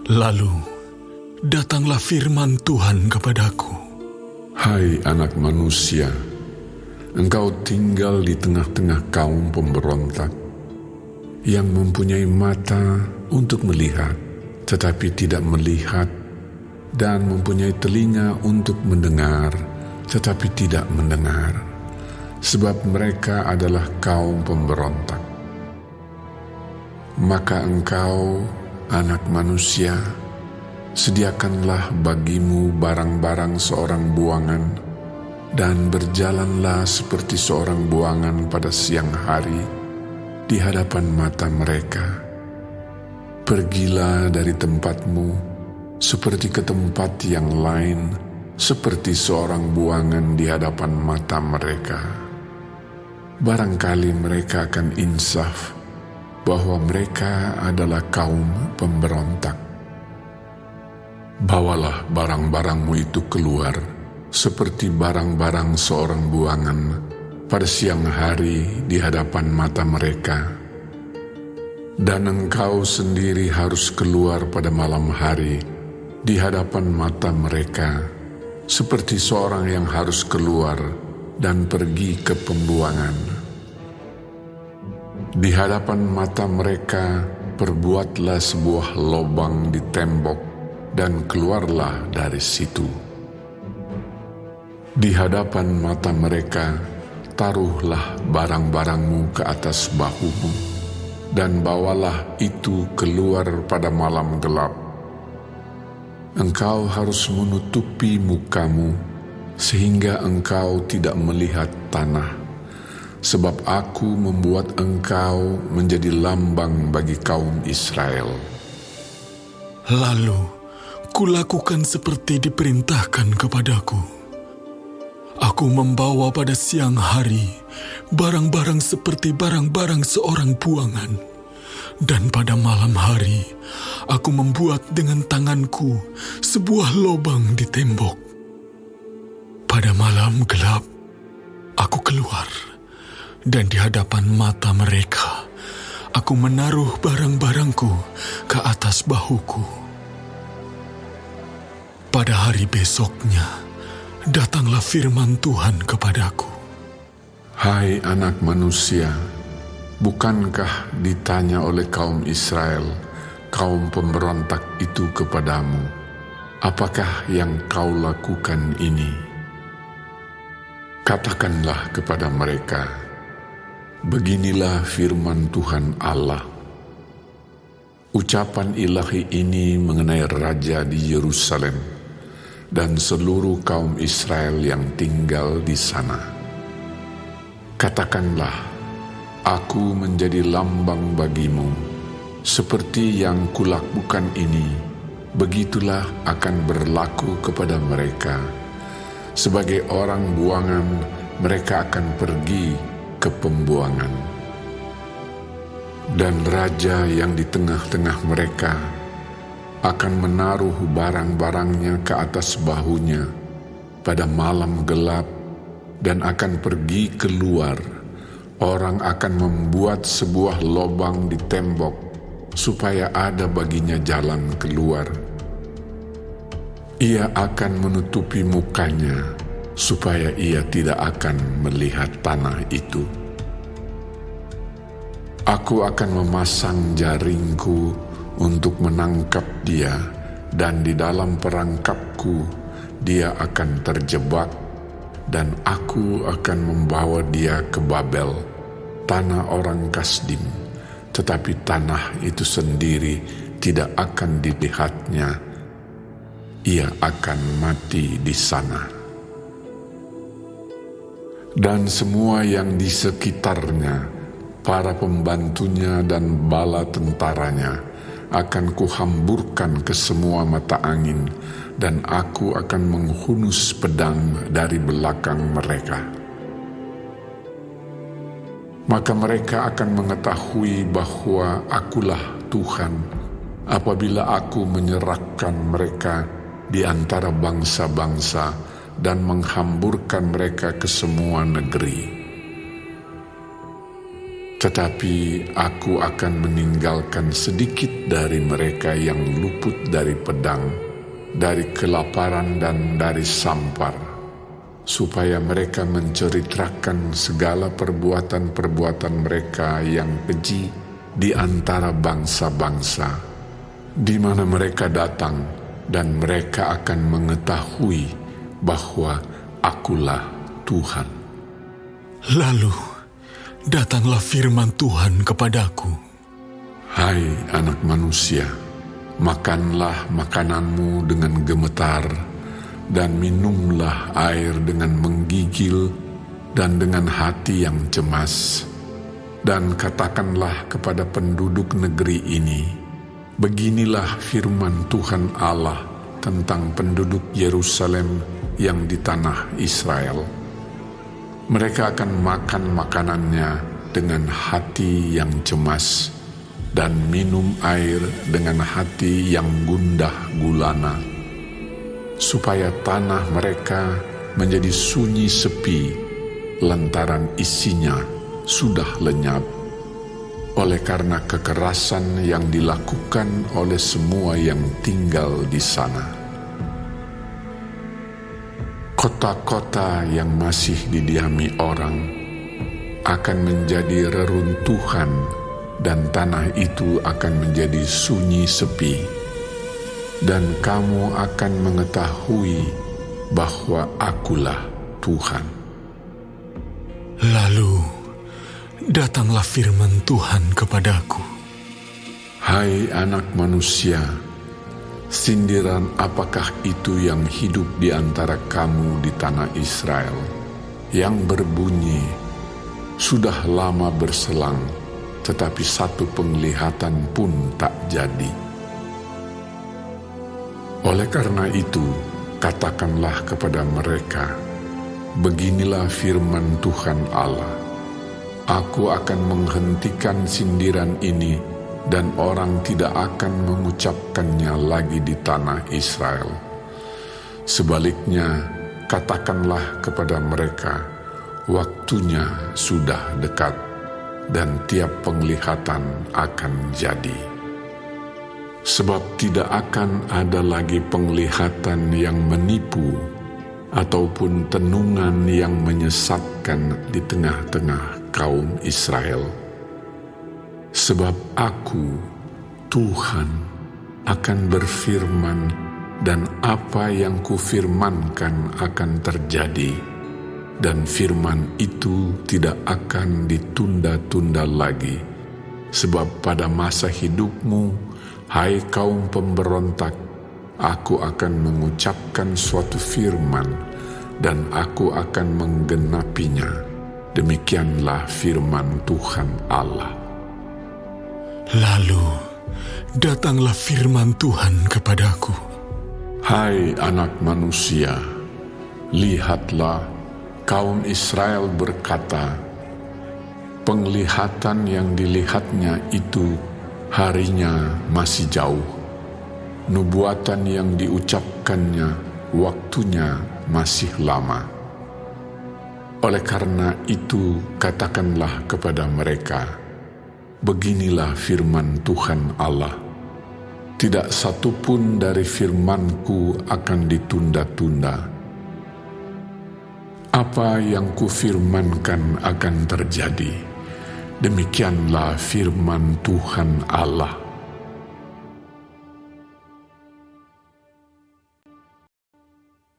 Lalu datanglah firman Tuhan kepadaku. Hai anak manusia, engkau tinggal di tengah-tengah kaum pemberontak yang mempunyai mata untuk melihat, tetapi tidak melihat, dan mempunyai telinga untuk mendengar, tetapi tidak mendengar, sebab mereka adalah kaum pemberontak. Maka engkau, anak manusia, sediakanlah bagimu barang-barang seorang buangan, dan berjalanlah seperti seorang buangan pada siang hari di hadapan mata mereka. Pergilah dari tempatmu seperti ke tempat yang lain, seperti seorang buangan di hadapan mata mereka. Barangkali mereka akan insaf bahwa mereka adalah kaum pemberontak. Bawalah barang-barangmu itu keluar seperti barang-barang seorang buangan pada siang hari di hadapan mata mereka, dan engkau sendiri harus keluar pada malam hari di hadapan mata mereka, seperti seorang yang harus keluar dan pergi ke pembuangan. Di hadapan mata mereka perbuatlah sebuah lubang di tembok dan keluarlah dari situ. Di hadapan mata mereka taruhlah barang-barangmu ke atas bahumu, dan bawalah itu keluar pada malam gelap. Engkau harus menutupi mukamu, sehingga engkau tidak melihat tanah, sebab aku membuat engkau menjadi lambang bagi kaum Israel. Lalu kulakukan seperti diperintahkan kepadaku. Aku membawa pada siang hari barang-barang seperti barang-barang seorang buangan, dan pada malam hari aku membuat dengan tanganku sebuah lubang di tembok. Pada malam gelap aku keluar, dan di hadapan mata mereka aku menaruh barang-barangku ke atas bahuku. Pada hari besoknya datanglah firman Tuhan kepadaku. Hai anak manusia, bukankah ditanya oleh kaum Israel, kaum pemberontak itu kepadamu, apakah yang kau lakukan ini? Katakanlah kepada mereka, beginilah firman Tuhan Allah. Ucapan ilahi ini mengenai Raja di Yerusalem dan seluruh kaum Israel yang tinggal di sana. Katakanlah, aku menjadi lambang bagimu, seperti yang kulakukan ini, begitulah akan berlaku kepada mereka. Sebagai orang buangan, mereka akan pergi ke pembuangan. Dan raja yang di tengah-tengah mereka akan menaruh barang-barangnya ke atas bahunya pada malam gelap dan akan pergi keluar. Orang akan membuat sebuah lubang di tembok supaya ada baginya jalan keluar. Ia akan menutupi mukanya supaya ia tidak akan melihat tanah itu. Aku akan memasang jaringku untuk menangkap dia, dan di dalam perangkapku dia akan terjebak, dan aku akan membawa dia ke Babel, tanah orang Kasdim, tetapi tanah itu sendiri tidak akan dilihatnya. Ia akan mati di sana. Dan semua yang di sekitarnya, para pembantunya dan bala tentaranya, akan kuhamburkan ke semua mata angin, dan aku akan menghunus pedang dari belakang mereka. Maka mereka akan mengetahui bahwa akulah Tuhan, apabila aku menyerahkan mereka di antara bangsa-bangsa dan menghamburkan mereka ke semua negeri. Tetapi aku akan meninggalkan sedikit dari mereka yang luput dari pedang, dari kelaparan dan dari sampar, supaya mereka menceritakan segala perbuatan-perbuatan mereka yang keji di antara bangsa-bangsa, di mana mereka datang, dan mereka akan mengetahui bahwa Akulah Tuhan. Lalu datanglah firman Tuhan kepadaku. Hai anak manusia, makanlah makananmu dengan gemetar, dan minumlah air dengan menggigil dan dengan hati yang cemas. Dan katakanlah kepada penduduk negeri ini, beginilah firman Tuhan Allah tentang penduduk Yerusalem yang di tanah Israel. Mereka akan makan makanannya dengan hati yang cemas dan minum air dengan hati yang gundah gulana, supaya tanah mereka menjadi sunyi sepi lantaran isinya sudah lenyap oleh karena kekerasan yang dilakukan oleh semua yang tinggal di sana. Kota-kota yang masih didiami orang akan menjadi reruntuhan, dan tanah itu akan menjadi sunyi sepi, dan kamu akan mengetahui bahwa Akulah Tuhan. Lalu datanglah firman Tuhan kepadaku. Hai anak manusia, sindiran apakah itu yang hidup di antara kamu di tanah Israel, yang berbunyi, sudah lama berselang, tetapi satu penglihatan pun tak jadi. Oleh karena itu, katakanlah kepada mereka, beginilah firman Tuhan Allah, Aku akan menghentikan sindiran ini, dan orang tidak akan mengucapkannya lagi di tanah Israel. Sebaliknya, katakanlah kepada mereka, waktunya sudah dekat, dan tiap penglihatan akan jadi. Sebab tidak akan ada lagi penglihatan yang menipu, ataupun tenungan yang menyesatkan di tengah-tengah kaum Israel. Sebab Aku, Tuhan, akan berfirman, dan apa yang kufirmankan akan terjadi, dan firman itu tidak akan ditunda-tunda lagi. Sebab pada masa hidupmu, hai kaum pemberontak, Aku akan mengucapkan suatu firman, dan Aku akan menggenapinya. Demikianlah firman Tuhan Allah. Lalu datanglah firman Tuhan kepadaku. Hai anak manusia, lihatlah, kaum Israel berkata, penglihatan yang dilihatnya itu harinya masih jauh, nubuatan yang diucapkannya waktunya masih lama. Oleh karena itu, katakanlah kepada mereka, beginilah firman Tuhan Allah, tidak satu pun dari firman-Ku akan ditunda-tunda. Apa yang kufirmankan akan terjadi, demikianlah firman Tuhan Allah.